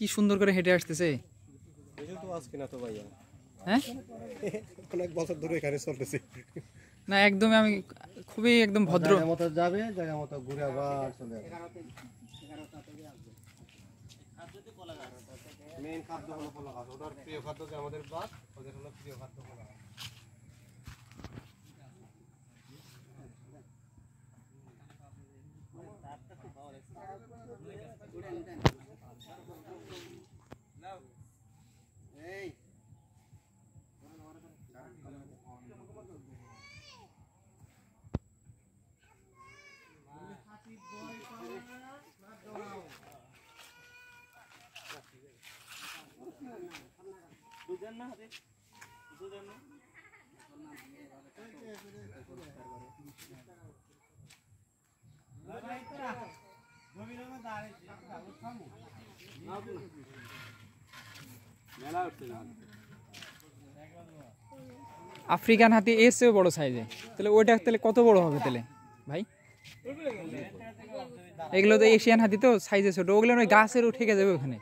কি সুন্দর করে হেঁটে আসতেছে। হ্যাঁ অনেক বছর ধরে এখানে চলতেছে। না একদমই আমি খুবই একদম ভদ্র মতো যাবে, জায়গা মতো ঘুরে আবার চলে যাবে। মেইন খাদ্য হলো কলা গাছ, ওদের প্রিয় খাদ্য যে আমাদের ভাত, ওদের হলো প্রিয় খাদ্য কলা গাছ। আফ্রিকান হাতি এর চেয়েও বড় সাইজে, তাহলে ওইটা তাহলে কত বড় হবে তাহলে ভাই? এগুলো তো এশিয়ান হাতি, তো সাইজে ছোট, ওগুলো গাছের উঠে যাবে ওখানে।